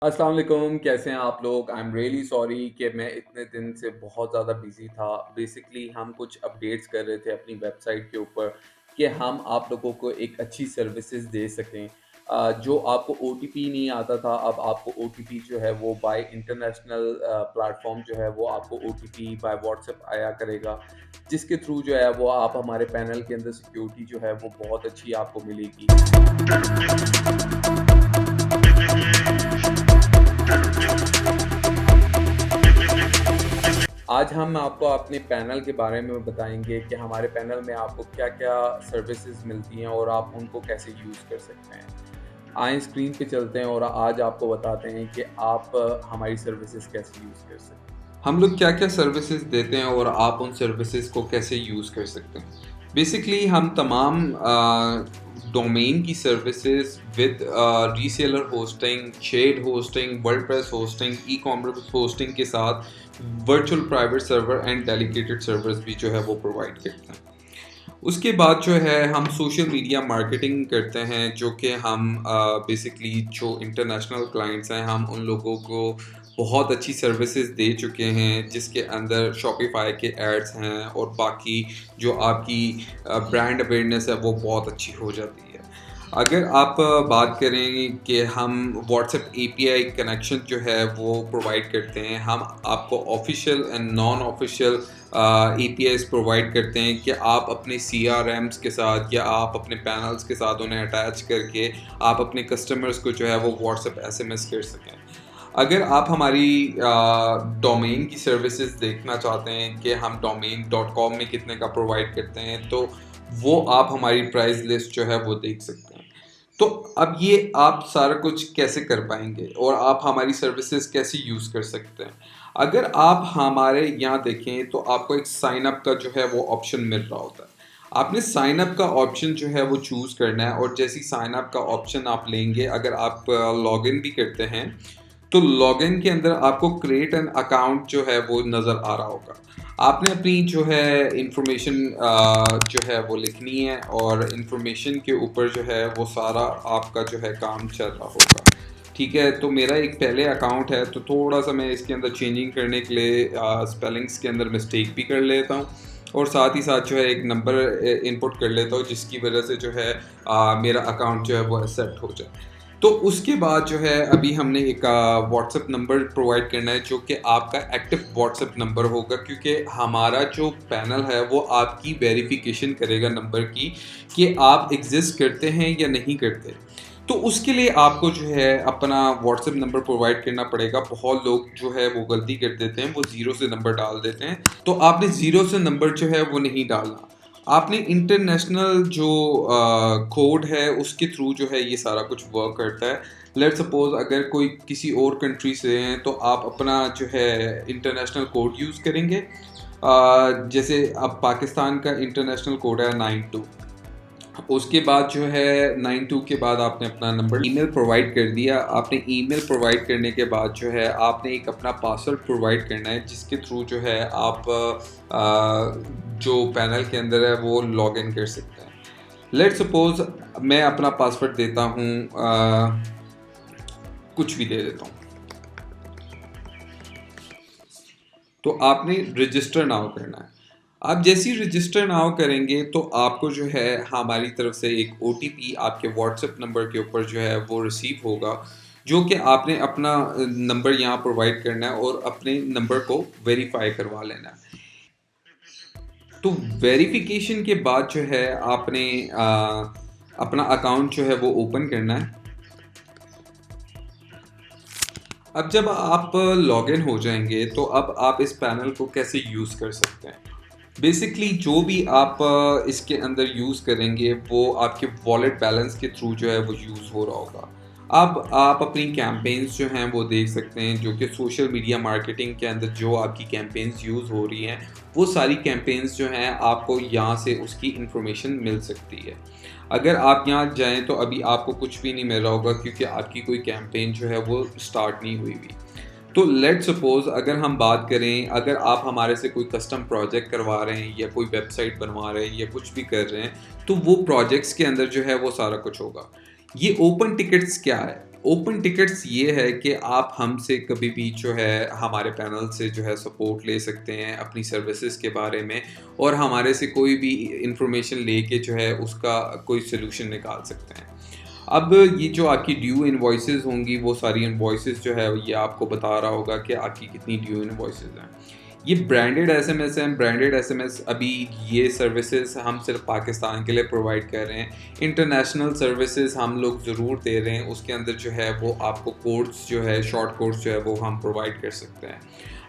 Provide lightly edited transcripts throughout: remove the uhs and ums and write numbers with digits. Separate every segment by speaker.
Speaker 1: अस्सलाम वालेकुम, कैसे हैं आप लोग? आई एम रियली सॉरी कि मैं इतने दिन से बहुत ज़्यादा बिज़ी था। बेसिकली हम कुछ अपडेट्स कर रहे थे अपनी वेबसाइट के ऊपर कि हम आप लोगों को एक अच्छी सर्विसेज़ दे सकें। जो आपको ओटीपी नहीं आता था, अब आपको ओटीपी जो है वो बाय इंटरनेशनल प्लेटफ़ॉर्म जो है वो आपको ओटीपी बाय व्हाट्सएप आया करेगा, जिसके थ्रू जो है वो आप हमारे पैनल के अंदर सिक्योरिटी जो है वो बहुत अच्छी आपको मिलेगी। आज हम आपको अपने पैनल के बारे में बताएँगे कि हमारे पैनल में आपको क्या-क्या सर्विसेज़ मिलती हैं और आप उनको कैसे यूज़ कर सकते हैं। आएँ स्क्रीन पे चलते हैं और आज आपको बताते हैं कि आप हमारी सर्विसेज़ कैसे यूज़ कर सकते हैं। हम लोग क्या-क्या सर्विसेज़ देते हैं और आप उन सर्विसेज़ को कैसे यूज़ कर सकते हैं। बेसिकली हम तमाम डोमेन की services with reseller hosting, shared hosting, WordPress hosting, ecommerce hosting के साथ virtual private server and dedicated servers भी जो है वो प्रोवाइड करते हैं। उसके बाद जो है हम सोशल मीडिया मार्केटिंग करते हैं, जो कि हम बेसिकली जो इंटरनेशनल क्लाइंट्स हैं हम उन लोगों को बहुत अच्छी सर्विसेज दे चुके हैं, जिसके अंदर शॉपिफाई के एड्स हैं और बाकी जो आपकी ब्रांड अवेयरनेस है वो बहुत अच्छी हो जाती है। अगर आप बात करें कि हम व्हाट्सएप एपीआई कनेक्शन जो है वो प्रोवाइड करते हैं, हम आपको official and non official APIs provide करते हैं कि आप अपने सीआरएम्स के साथ या आप अपने पैनल्स के साथ उन्हें अटैच करके आप अपने कस्टमर्स को जो है वो व्हाट्सएप एसएमएस कर सकें। अगर आप हमारी डोमेन की सर्विसेज देखना चाहते हैं कि हम डोमेन डॉट कॉम में कितने का प्रोवाइड करते हैं, तो वो आप हमारी प्राइस लिस्ट जो है वो देख सकते हैं। तो अब ये आप सारा कुछ कैसे कर पाएँगे और आप हमारी सर्विसेज़ कैसे यूज़ कर सकते हैं। अगर आप हमारे यहाँ देखें तो आपको एक साइन अप का जो है वो ऑप्शन मिल रहा होता है। आपने साइन अप का ऑप्शन जो है वो चूज़ करना है और जैसे ही साइन अप का ऑप्शन आप लेंगे, अगर आप लॉगिन भी करते हैं, तो लॉगिन के अंदर आपको क्रिएट एन अकाउंट जो है वो नज़र आ रहा होगा। आपने अपनी जो है इन्फॉर्मेशन जो है वो लिखनी है और इन्फॉर्मेशन के ऊपर जो है वो सारा आपका जो है काम चल रहा होगा। ठीक है, तो मेरा एक पहले अकाउंट है, तो थोड़ा-सा मैं इसके अंदर चेंजिंग करने के लिए स्पेलिंग्स के अंदर मिस्टेक भी कर लेता हूँ और साथ ही साथ जो है एक नंबर इनपुट कर लेता हूँ, जिसकी वजह से जो है मेरा अकाउंट जो है वो एक्सेप्ट हो जाए। तो उसके बाद जो है अभी हमने एक व्हाट्सएप नंबर प्रोवाइड करना है, जो कि आपका एक्टिव व्हाट्सएप नंबर होगा, क्योंकि हमारा जो पैनल है वो आपकी वेरिफिकेशन करेगा नंबर की कि आप एग्जिस्ट करते हैं या नहीं करते। तो उसके लिए आपको जो है अपना व्हाट्सएप नंबर प्रोवाइड करना पड़ेगा। बहुत लोग जो है वो गलती कर देते हैं, वो ज़ीरो से नंबर डाल देते हैं। तो आपने ज़ीरो से नंबर जो है वो नहीं डालना। आपने इंटरनेशनल जो कोड है उसके थ्रू जो है ये सारा कुछ वर्क करता है। लेट्स सपोज़ अगर कोई किसी और कंट्री से हैं, तो आप अपना जो है इंटरनेशनल कोड यूज़ करेंगे। जैसे अब पाकिस्तान का इंटरनेशनल कोड है 92। उसके बाद जो है 92 के बाद आपने अपना नंबर ईमेल प्रोवाइड कर दिया। आपने ईमेल प्रोवाइड करने के बाद जो है आपने एक अपना पासवर्ड प्रोवाइड करना है, जिसके थ्रू जो है आप जो पैनल के अंदर है वो लॉग इन कर सकते हैं। लेट्स सपोज़ मैं अपना पासवर्ड देता हूँ, कुछ भी दे देता हूँ। तो आपने रजिस्टर नाउ करना है। आप जैसे ही रजिस्टर नाउ करेंगे तो आपको जो है हमारी तरफ से एक ओटीपी आपके व्हाट्सएप नंबर के ऊपर जो है वो रिसीव होगा, जो कि आपने अपना नंबर यहाँ प्रोवाइड करना है और अपने नंबर को वेरीफाई करवा लेना है। तो वेरिफिकेशन के बाद जो है आपने अपना अकाउंट जो है वो ओपन करना है। अब जब आप लॉगिन हो जाएंगे तो अब आप इस पैनल को कैसे यूज़ कर सकते हैं। बेसिकली जो भी आप इसके अंदर यूज़ करेंगे वो आपके वॉलेट बैलेंस के थ्रू जो है वो यूज़ हो रहा होगा। अब आप अपनी कैंपेन्स जो हैं वो देख सकते हैं, जो कि सोशल मीडिया मार्केटिंग के अंदर जो आपकी कैंपेन्स यूज़ हो रही हैं, वो सारी कैंपेन्स जो हैं आपको यहाँ से उसकी इन्फॉर्मेशन मिल सकती है। अगर आप यहाँ जाएँ तो अभी आपको कुछ भी नहीं मिल रहा होगा, क्योंकि आपकी कोई कैंपेन जो है वो स्टार्ट नहीं हुई हुई। तो लेट्स सपोज़ अगर हम बात करें, अगर आप हमारे से कोई कस्टम प्रोजेक्ट करवा रहे हैं या कोई वेबसाइट बनवा रहे हैं या कुछ भी कर रहे हैं, तो वो प्रोजेक्ट्स के अंदर जो है वो सारा कुछ होगा। ये ओपन टिकट्स क्या है? ओपन टिकट्स ये है कि आप हमसे कभी भी जो है हमारे पैनल से जो है सपोर्ट ले सकते हैं अपनी सर्विसेज के बारे में, और हमारे से कोई भी इंफॉर्मेशन लेके जो है उसका कोई सोल्यूशन निकाल सकते हैं। अब ये जो आपकी ड्यू इनवॉइसेस होंगी, वो सारी इनवॉइसेस जो है ये आपको बता रहा होगा कि आपकी कितनी ड्यू इनवॉइसेस हैं। ये ब्रांडेड एसएमएस हैं। ब्रांडेड एसएमएस अभी ये सर्विसेज हम सिर्फ पाकिस्तान के लिए प्रोवाइड कर रहे हैं। इंटरनेशनल सर्विसेज हम लोग ज़रूर दे रहे हैं, उसके अंदर जो है वो आपको कोड्स जो है, शॉर्ट कोड्स जो है वो हम प्रोवाइड कर सकते हैं।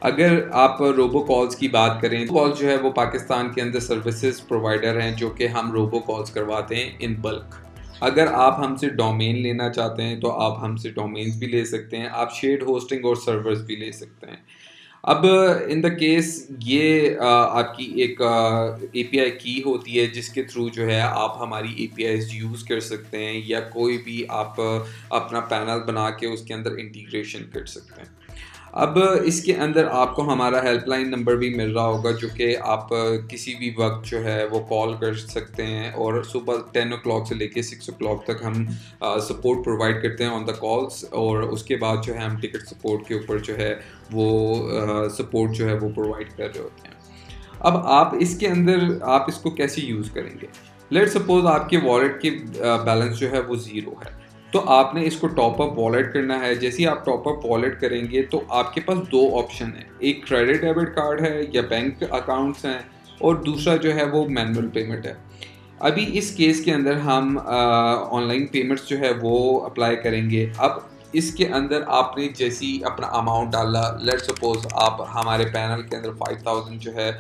Speaker 1: अगर आप रोबो कॉल्स की बात करें, कॉल जो है वो पाकिस्तान के अंदर सर्विसेज प्रोवाइडर हैं जो कि हम रोबो कॉल्स करवाते हैं इन बल्क। अगर आप हमसे डोमेन लेना चाहते हैं तो आप हमसे डोमेन्स भी ले सकते हैं, आप शेयर्ड होस्टिंग और सर्वर्स भी ले सकते हैं। अब इन द केस ये आपकी एक एपीआई की होती है जिसके थ्रू जो है आप हमारी एपीआईज यूज़ कर सकते हैं, या कोई भी आप अपना पैनल बना के उसके अंदर इंटीग्रेशन कर सकते हैं। अब इसके अंदर आपको हमारा हेल्पलाइन नंबर भी मिल रहा होगा, जो कि आप किसी भी वक्त जो है वो कॉल कर सकते हैं, और सुबह 10 o'clock से लेके 6 o'clock तक हम सपोर्ट प्रोवाइड करते हैं ऑन द कॉल्स, और उसके बाद जो है हम टिकट सपोर्ट के ऊपर जो है वो सपोर्ट जो है वो प्रोवाइड कर रहे होते हैं। अब आप इसके अंदर आप इसको कैसे यूज़ करेंगे? लेट्स सपोज़ आपके वॉलेट की बैलेंस जो है वो ज़ीरो है, तो आपने इसको टॉप अप वॉलेट करना है। जैसे ही आप टॉप अप वॉलेट करेंगे तो आपके पास 2 ऑप्शन है, एक क्रेडिट डेबिट कार्ड है या बैंक अकाउंट्स हैं, और दूसरा जो है वो मैनुअल पेमेंट है। अभी इस केस के अंदर हम ऑनलाइन पेमेंट्स जो है वो अप्लाई करेंगे। अब इसके अंदर आपने जैसे ही अपना अमाउंट डाला, लेट्स सपोज आप हमारे पैनल के अंदर 5000 जो है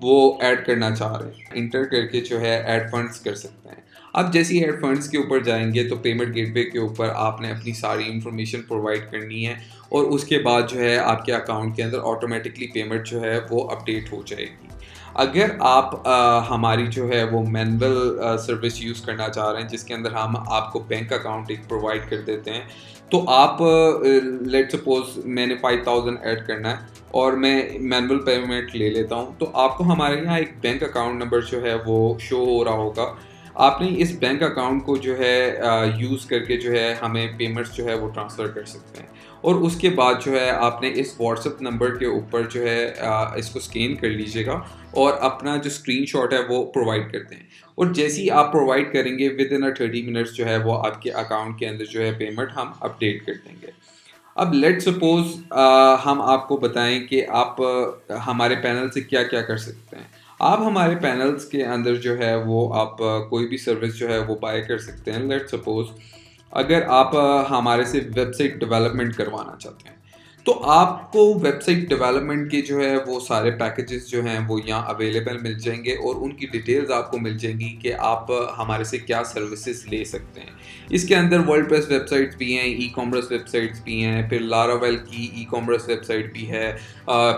Speaker 1: वो ऐड करना चाह रहे हैं, इंटर करके जो है ऐड फंड्स कर सकते हैं। अब जैसे ही ऐड फंड्स के ऊपर जाएंगे तो पेमेंट गेटवे के ऊपर आपने अपनी सारी इंफॉर्मेशन प्रोवाइड करनी है, और उसके बाद जो है आपके अकाउंट के अंदर ऑटोमेटिकली पेमेंट जो है वो अपडेट हो जाएगी। अगर आप हमारी जो है वो मैनुअल सर्विस यूज़ करना चाह रहे हैं जिसके अंदर हम आपको बैंक अकाउंट एक प्रोवाइड कर देते हैं, तो आप लेट सपोज मैंने 5000 ऐड करना है और मैं मैनुअल पेमेंट ले लेता हूँ, तो आपको हमारे यहाँ एक बैंक अकाउंट नंबर जो है वो शो हो रहा होगा। आपने इस बैंक अकाउंट को जो है यूज़ करके जो है हमें पेमेंट्स जो है वो ट्रांसफ़र कर सकते हैं, और उसके बाद जो है आपने इस व्हाट्सएप नंबर के ऊपर जो है इसको स्कैन कर लीजिएगा और अपना जो स्क्रीनशॉट है वो प्रोवाइड करते हैं, और जैसे ही आप प्रोवाइड करेंगे विद इन 30 मिनट्स जो है वो आपके अकाउंट के अंदर जो है पेमेंट हम अपडेट कर देंगे। अब लेट सपोज हम आपको बताएं कि आप हमारे पैनल से क्या क्या कर सकते हैं। आप हमारे पैनल्स के अंदर जो है वो आप कोई भी सर्विस जो है वो बाय कर सकते हैं। लेट सपोज अगर आप हमारे से वेबसाइट डेवलपमेंट करवाना चाहते हैं, तो आपको वेबसाइट डेवलपमेंट के जो है वो सारे पैकेजेस जो हैं वो यहाँ अवेलेबल मिल जाएंगे, और उनकी डिटेल्स आपको मिल जाएंगी कि आप हमारे से क्या सर्विसेज ले सकते हैं। इसके अंदर वर्ल्डप्रेस वेबसाइट्स भी हैं, ई कॉमर्स वेबसाइट्स भी हैं, फिर लारावेल की ई कॉमर्स वेबसाइट भी है,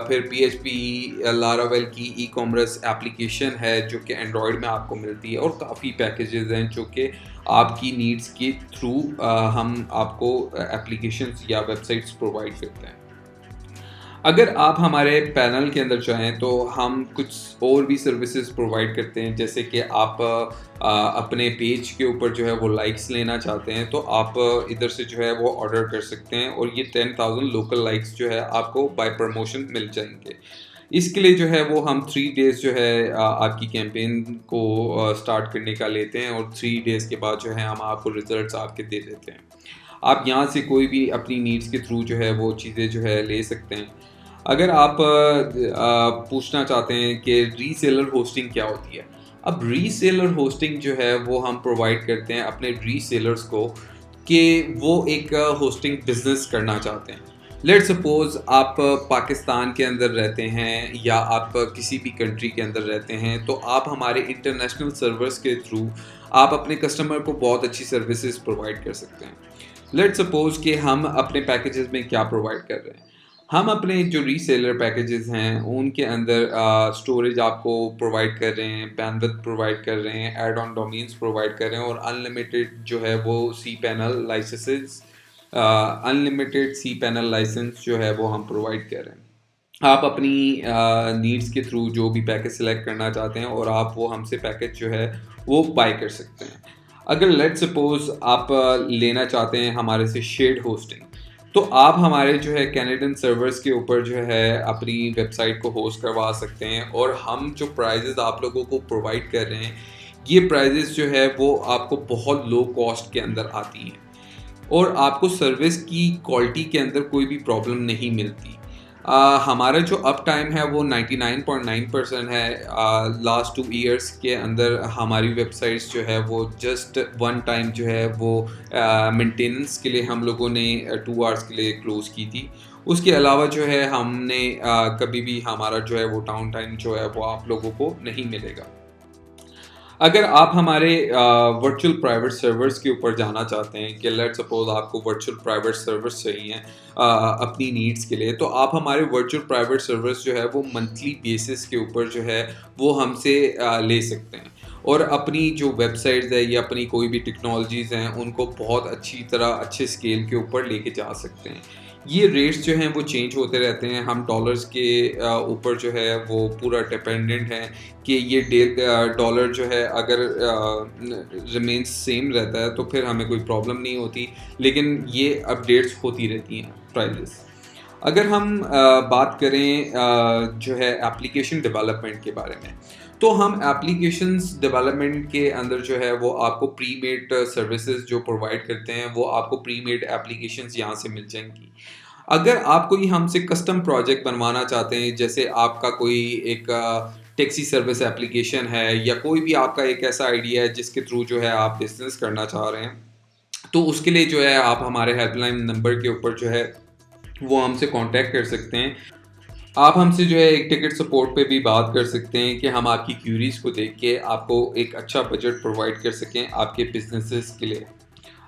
Speaker 1: फिर पीएचपी लारावेल की ई कॉमर्स एप्लीकेशन है जो कि एंड्रॉयड में आपको मिलती है, और काफ़ी पैकेजेस हैं जो कि आपकी नीड्स के थ्रू हम आपको एप्लीकेशंस या वेबसाइट्स प्रोवाइड करते हैं। अगर आप हमारे पैनल के अंदर चाहें तो हम कुछ और भी सर्विसेज प्रोवाइड करते हैं, जैसे कि आप अपने पेज के ऊपर जो है वो लाइक्स लेना चाहते हैं, तो आप इधर से जो है वो ऑर्डर कर सकते हैं, और ये 10,000 लोकल लाइक्स जो है आपको बाय प्रमोशन मिल जाएंगे। इसके लिए जो है वो हम 3 डेज़ जो है आपकी कैंपेन को स्टार्ट करने का लेते हैं, और 3 डेज़ के बाद जो है हम आपको रिजल्ट्स आपके दे देते हैं। आप यहाँ से कोई भी अपनी नीड्स के थ्रू जो है वो चीज़ें जो है ले सकते हैं। अगर आप पूछना चाहते हैं कि रीसेलर होस्टिंग क्या होती है, अब रीसेलर होस्टिंग जो है वो हम प्रोवाइड करते हैं अपने रीसेलर्स को, कि वो एक होस्टिंग बिजनेस करना चाहते हैं। लेट सपोज आप पाकिस्तान के अंदर रहते हैं या आप किसी भी कंट्री के अंदर रहते हैं, तो आप हमारे इंटरनेशनल सर्वर्स के थ्रू आप अपने कस्टमर को बहुत अच्छी सर्विसेज प्रोवाइड कर सकते हैं। लेट सपोज कि हम अपने पैकेजेस में क्या प्रोवाइड कर रहे हैं, हम अपने जो रीसेलर पैकेजेस हैं उनके अंदर स्टोरेज आपको प्रोवाइड कर रहे हैं, बैंडविड्थ प्रोवाइड कर रहे हैं, ऐड ऑन डोमेन्स प्रोवाइड कर रहे हैं, और अनलिमिटेड जो है वो cPanel licenses, unlimited cPanel license जो है वो हम प्रोवाइड कर रहे हैं। आप अपनी नीड्स के थ्रू जो भी पैकेज सेलेक्ट करना चाहते हैं और आप वो हमसे पैकेज जो है वो बाय कर सकते हैं। अगर लेट्स सपोज आप लेना चाहते हैं हमारे से शेयर्ड होस्टिंग, तो आप हमारे जो है कैनेडियन सर्वर्स के ऊपर जो है अपनी वेबसाइट को होस्ट करवा सकते हैं, और हम जो प्राइजेज़ आप लोगों को प्रोवाइड कर रहे हैं, ये प्राइजेज़ जो है वो आपको बहुत लो कॉस्ट के अंदर आती हैं, और आपको सर्विस की क्वालिटी के अंदर कोई भी प्रॉब्लम नहीं मिलती। हमारा जो अप टाइम है वो 99.9% है। लास्ट 2 ईयर्स के अंदर हमारी वेबसाइट्स जो है वो जस्ट वन टाइम जो है वो मेंटेनेंस के लिए हम लोगों ने 2 आवर्स के लिए क्लोज़ की थी। उसके अलावा जो है हमने कभी भी हमारा जो है वो डाउन टाइम जो है वो आप लोगों को नहीं मिलेगा। अगर आप हमारे वर्चुअल प्राइवेट सर्वर्स के ऊपर जाना चाहते हैं कि लेट्स सपोज आपको वर्चुअल प्राइवेट सर्वर्स चाहिए अपनी नीड्स के लिए, तो आप हमारे वर्चुअल प्राइवेट सर्वर्स जो है वो मंथली बेसिस के ऊपर जो है वो हमसे ले सकते हैं, और अपनी जो वेबसाइट्स है या अपनी कोई भी टेक्नोलॉजीज़ हैं उनको बहुत अच्छी तरह अच्छे स्केल के ऊपर लेके जा सकते हैं। ये रेट्स जो हैं वो चेंज होते रहते हैं। हम डॉलर्स के ऊपर जो है वो पूरा डिपेंडेंट हैं कि ये डॉलर जो है अगर रिमेन्स सेम रहता है तो फिर हमें कोई प्रॉब्लम नहीं होती, लेकिन ये अपडेट्स होती रहती हैं प्राइजेस। अगर हम बात करें जो है एप्लीकेशन डेवलपमेंट के बारे में, तो हम एप्लीकेशंस डेवलपमेंट के अंदर जो है वो आपको प्री मेड सर्विसेज जो प्रोवाइड करते हैं, वो आपको प्री मेड एप्लीकेशंस यहाँ से मिल जाएंगी। अगर आप कोई हमसे कस्टम प्रोजेक्ट बनवाना चाहते हैं, जैसे आपका कोई एक टैक्सी सर्विस एप्लीकेशन है या कोई भी आपका एक ऐसा आइडिया है जिसके थ्रू जो है आप बिजनेस करना चाह रहे हैं, तो उसके लिए जो है आप हमारे हेल्पलाइन नंबर के ऊपर जो है वो हमसे कांटेक्ट कर सकते हैं। आप हमसे जो है एक टिकट सपोर्ट पे भी बात कर सकते हैं कि हम आपकी क्यूरीज को देख के आपको एक अच्छा बजट प्रोवाइड कर सकें आपके बिजनेसेस के लिए।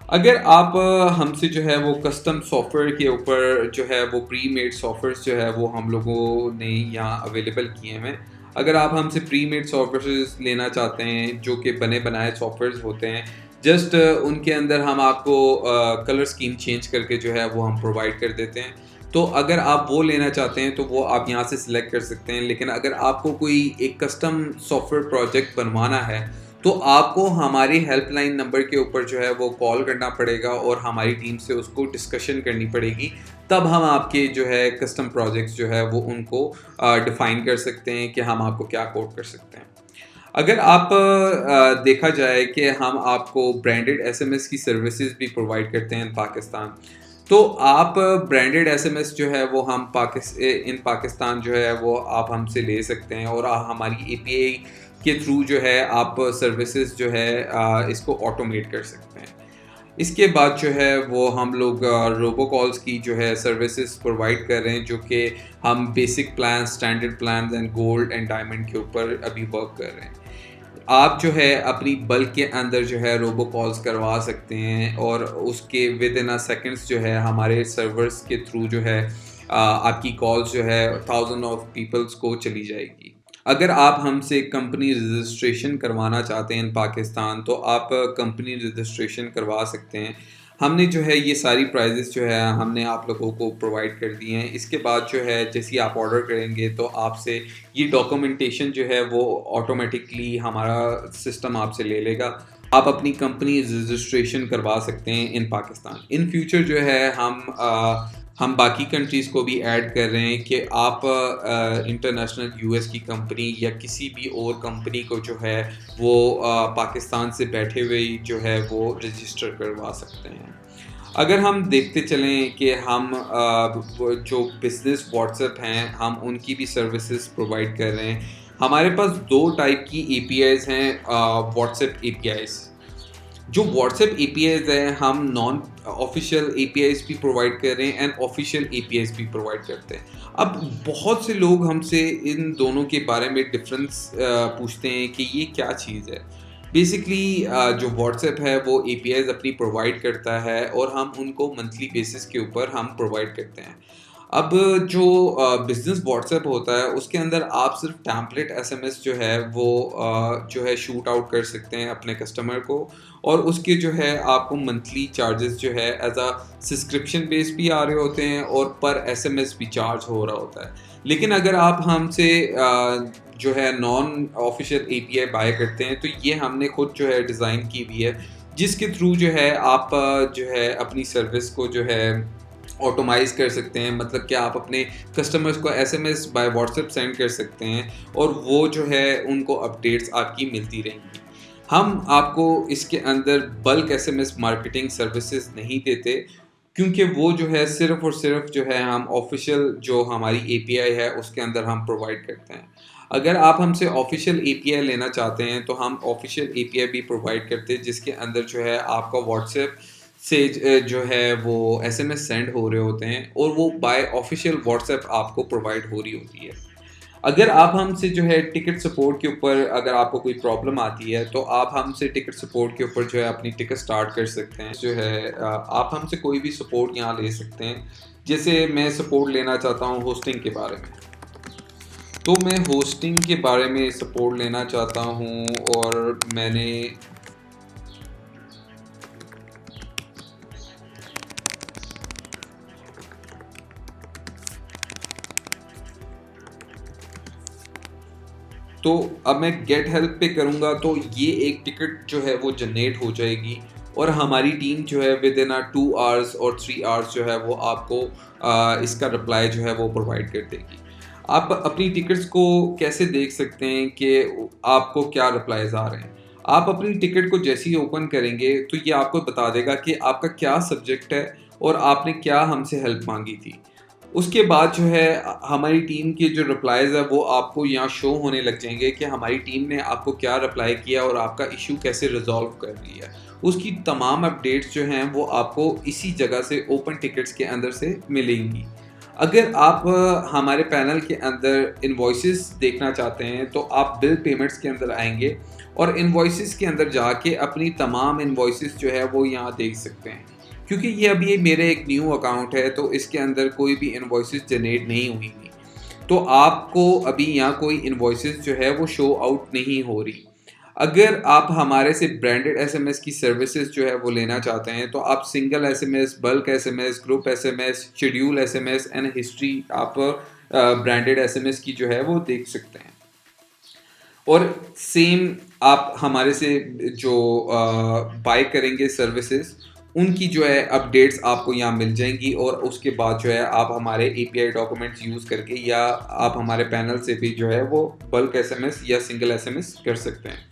Speaker 1: अगर आप हमसे जो है वो कस्टम सॉफ्टवेयर के ऊपर जो है वो प्री मेड सॉफ्टवेयर जो है वो हम लोगों ने यहाँ अवेलेबल किए हैं। अगर आप हमसे प्री मेड सॉफ्टवेयर लेना चाहते हैं जो कि बने बनाए सॉफ्टवेयर होते हैं, जस्ट उनके अंदर हम आपको कलर स्कीम चेंज करके जो है वो हम प्रोवाइड कर देते हैं। तो अगर आप वो लेना चाहते हैं तो वो आप यहाँ से सिलेक्ट कर सकते हैं। लेकिन अगर आपको कोई एक कस्टम सॉफ्टवेयर प्रोजेक्ट बनवाना है तो आपको हमारी हेल्पलाइन नंबर के ऊपर जो है वो कॉल करना पड़ेगा और हमारी टीम से उसको डिस्कशन करनी पड़ेगी। तब हम आपके जो है कस्टम प्रोजेक्ट्स जो है वो उनको डिफ़ाइन कर सकते हैं कि हम आपको क्या कोट कर सकते हैं। अगर आप देखा जाए कि हम आपको ब्रांडेड एसएमएस की सर्विसेज भी प्रोवाइड करते हैं इन पाकिस्तान, तो आप ब्रांडेड एसएमएस जो है वो हम इन पाकिस्तान जो है वो आप हमसे ले सकते हैं, और हमारी एपीआई के थ्रू जो है आप सर्विसेज जो है इसको ऑटोमेट कर सकते हैं। इसके बाद जो है वो हम लोग रोबो कॉल्स की जो है सर्विसेज प्रोवाइड कर रहे हैं, जो कि हम basic plan, standard plan and gold and diamond के ऊपर अभी वर्क कर रहे हैं। आप जो है अपनी बल्क के अंदर जो है रोबो कॉल्स करवा सकते हैं, और उसके विद इन अ सेकेंड्स जो है हमारे सर्वर्स के थ्रू जो है आपकी कॉल्स जो है 1000 ऑफ पीपल्स को चली जाएगी। अगर आप हमसे कंपनी रजिस्ट्रेशन करवाना चाहते हैं इन पाकिस्तान, तो आप कंपनी रजिस्ट्रेशन करवा सकते हैं। हमने जो है ये सारी प्राइजेस जो है हमने आप लोगों को प्रोवाइड कर दिए हैं। इसके बाद जो है जैसे ही आप ऑर्डर करेंगे तो आपसे ये डॉक्यूमेंटेशन जो है वो ऑटोमेटिकली हमारा सिस्टम आपसे ले लेगा। आप अपनी कंपनी रजिस्ट्रेशन करवा सकते हैं इन पाकिस्तान। इन फ्यूचर जो है हम बाकी कंट्रीज़ को भी ऐड कर रहे हैं कि आप इंटरनेशनल यूएस की कंपनी या किसी भी और कंपनी को जो है वो पाकिस्तान से बैठे हुए जो है वो रजिस्टर करवा सकते हैं। अगर हम देखते चलें कि हम जो बिज़नेस व्हाट्सएप हैं हम उनकी भी सर्विसेज प्रोवाइड कर रहे हैं। हमारे पास 2 टाइप की एपीआईज़ हैं व्हाट्सएप एपीआईज़। जो व्हाट्सएप एपीआईज़ हैं हम नॉन ऑफिशियल एपीआईज़ भी प्रोवाइड कर रहे हैं एंड ऑफिशियल एपीआईज़ भी प्रोवाइड करते हैं। अब बहुत से लोग हमसे इन दोनों के बारे में डिफरेंस पूछते हैं कि ये क्या चीज़ है। बेसिकली जो व्हाट्सएप है वो एपीआईज़ अपनी प्रोवाइड करता है और हम उनको मंथली बेसिस के ऊपर हम प्रोवाइड करते हैं। अब जो बिज़नेस व्हाट्सएप होता है उसके अंदर आप सिर्फ टैम्पलेट एसएमएस जो है वो जो है शूट आउट कर सकते हैं अपने कस्टमर को, और उसके जो है आपको मंथली चार्जेस जो है एज अ सब्सक्रिप्शन बेस भी आ रहे होते हैं और पर एसएमएस भी चार्ज हो रहा होता है। लेकिन अगर आप हमसे जो है नॉन ऑफिशियल एपीआई बाय करते हैं तो ये हमने खुद जो है डिज़ाइन की हुई है, जिसके थ्रू जो है आप जो है अपनी सर्विस को जो है ऑटोमाइज़ कर सकते हैं। मतलब कि आप अपने कस्टमर्स को एसएमएस बाय व्हाट्सएप सेंड कर सकते हैं और वो जो है उनको अपडेट्स आपकी मिलती रहेंगी। हम आपको इसके अंदर बल्क एसएमएस मार्केटिंग सर्विसेज नहीं देते, क्योंकि वो जो है सिर्फ़ और सिर्फ़ जो है हम ऑफ़िशियल जो हमारी एपीआई है उसके अंदर हम प्रोवाइड करते हैं। अगर आप हमसे ऑफ़िशियल एपीआई लेना चाहते हैं तो हम ऑफ़िशियल एपीआई भी प्रोवाइड करते हैं, जिसके अंदर जो है आपका व्हाट्सएप से जो है वो एसएमएस सेंड हो रहे होते हैं और वो बाय ऑफ़िशियल व्हाट्सएप आपको प्रोवाइड हो रही होती है। अगर आप हमसे जो है टिकट सपोर्ट के ऊपर अगर आपको कोई प्रॉब्लम आती है तो आप हमसे टिकट सपोर्ट के ऊपर जो है अपनी टिकट स्टार्ट कर सकते हैं। जो है आप हमसे कोई भी सपोर्ट यहाँ ले सकते हैं। जैसे मैं सपोर्ट लेना चाहता हूँ होस्टिंग के बारे में, तो मैं होस्टिंग के बारे में सपोर्ट लेना चाहता हूँ और मैंने तो अब मैं गेट हेल्प पे करूँगा तो ये एक टिकट जो है वो जनरेट हो जाएगी और हमारी टीम जो है विद इन 2 आवर्स और 3 आवर्स जो है वो आपको इसका रिप्लाई जो है वो प्रोवाइड कर देगी। आप अपनी टिकट्स को कैसे देख सकते हैं कि आपको क्या रिप्लाईज़ आ रहे हैं? आप अपनी टिकट को जैसे ही ओपन करेंगे तो ये आपको बता देगा कि आपका क्या सब्जेक्ट है और आपने क्या हमसे हेल्प माँगी थी। उसके बाद जो है हमारी टीम के जो रिप्लाईज़ है वो आपको यहाँ शो होने लग जाएँगे कि हमारी टीम ने आपको क्या रिप्लाई किया और आपका इश्यू कैसे रिज़ॉल्व कर लिया। उसकी तमाम अपडेट्स जो हैं वो आपको इसी जगह से ओपन टिकट्स के अंदर से मिलेंगी। अगर आप हमारे पैनल के अंदर इनवॉइसेस देखना चाहते हैं तो आप बिल पेमेंट्स के अंदर आएँगे और इनवॉइसेस के अंदर जाके अपनी तमाम इनवॉइसेस जो है वो यहाँ देख सकते हैं। क्योंकि ये अभी मेरे एक न्यू अकाउंट है तो इसके अंदर कोई भी इनवॉइसेस जनरेट नहीं हुई थी। तो आपको अभी यहाँ कोई इनवॉइसेस जो है वो शो आउट नहीं हो रही। अगर आप हमारे से ब्रांडेड एसएमएस की सर्विसेज जो है वो लेना चाहते हैं तो आप single SMS, bulk SMS, group SMS, schedule SMS and history आप ब्रांडेड एसएमएस की जो है वो देख सकते हैं। और सेम आप हमारे से जो बाय करेंगे सर्विसेज उनकी जो है अपडेट्स आपको यहाँ मिल जाएंगी और उसके बाद जो है आप हमारे एपीआई डॉक्यूमेंट्स यूज़ करके या आप हमारे पैनल से भी जो है वो बल्क एसएमएस या सिंगल एसएमएस कर सकते हैं।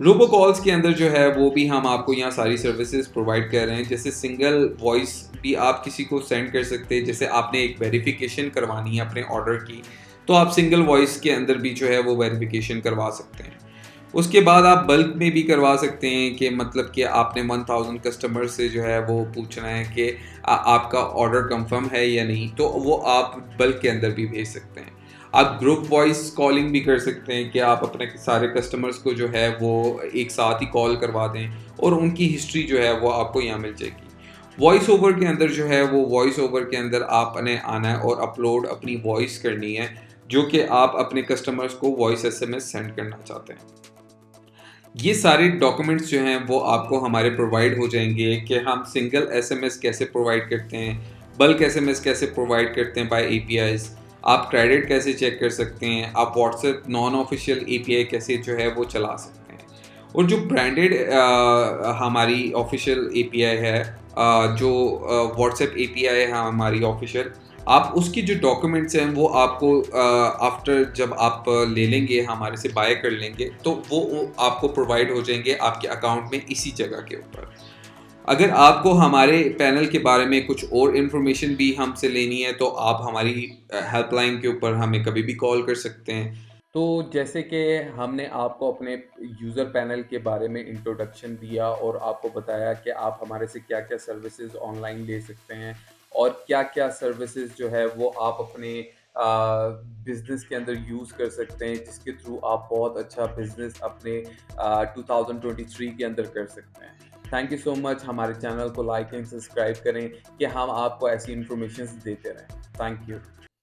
Speaker 1: रोबो कॉल्स के अंदर जो है वो भी हम आपको यहाँ सारी सर्विसेज प्रोवाइड कर रहे हैं। जैसे सिंगल वॉइस भी आप किसी को सेंड कर सकते हैं। जैसे आपने एक वेरिफिकेशन करवानी है अपने ऑर्डर की तो आप सिंगल वॉइस के अंदर भी जो है वो वेरिफिकेशन करवा सकते हैं। उसके बाद आप बल्क में भी करवा सकते हैं कि मतलब कि आपने 1000 कस्टमर से जो है वो पूछना है कि आपका ऑर्डर कंफर्म है या नहीं, तो वो आप बल्क के अंदर भी भेज सकते हैं। आप ग्रुप वॉइस कॉलिंग भी कर सकते हैं कि आप अपने सारे कस्टमर्स को जो है वो एक साथ ही कॉल करवा दें और उनकी हिस्ट्री जो है वो आपको यहाँ मिल जाएगी। वॉइस ओवर के अंदर जो है वो वॉइस ओवर के अंदर आपने आना है और अपलोड अपनी वॉइस करनी है, जो कि आप अपने कस्टमर्स को वॉइस एसएमएस सेंड करना चाहते हैं। ये सारे डॉक्यूमेंट्स जो हैं वो आपको हमारे प्रोवाइड हो जाएंगे कि हम सिंगल एसएमएस कैसे प्रोवाइड करते हैं, बल्क एसएमएस कैसे प्रोवाइड करते हैं बाय एपीआईज़, आप क्रेडिट कैसे चेक कर सकते हैं, आप व्हाट्सएप नॉन ऑफिशियल एपीआई कैसे जो है वो चला सकते हैं। और जो ब्रांडेड हमारी ऑफिशियल एपीआई है, जो व्हाट्सएप एपीआई है हमारी ऑफिशियल, आप उसकी जो डॉक्यूमेंट्स हैं वो आपको आफ्टर जब आप ले लेंगे हमारे से बाय कर लेंगे तो वो आपको प्रोवाइड हो जाएंगे आपके अकाउंट में इसी जगह के ऊपर। अगर आपको हमारे पैनल के बारे में कुछ और इन्फॉर्मेशन भी हमसे लेनी है तो आप हमारी हेल्पलाइन के ऊपर हमें कभी भी कॉल कर सकते हैं। तो जैसे कि हमने आपको अपने यूज़र पैनल के बारे में इंट्रोडक्शन दिया और आपको बताया कि आप हमारे से क्या-क्या सर्विसेज ऑनलाइन ले सकते हैं और क्या-क्या सर्विसेज जो है वो आप अपने बिज़नेस के अंदर यूज़ कर सकते हैं, जिसके थ्रू आप बहुत अच्छा बिज़नेस अपने 2023 के अंदर कर सकते हैं। Thank you so much. हमारे चैनल को लाइक एंड सब्सक्राइब करें कि हम आपको ऐसी इन्फॉर्मेशंस देते रहें। Thank you.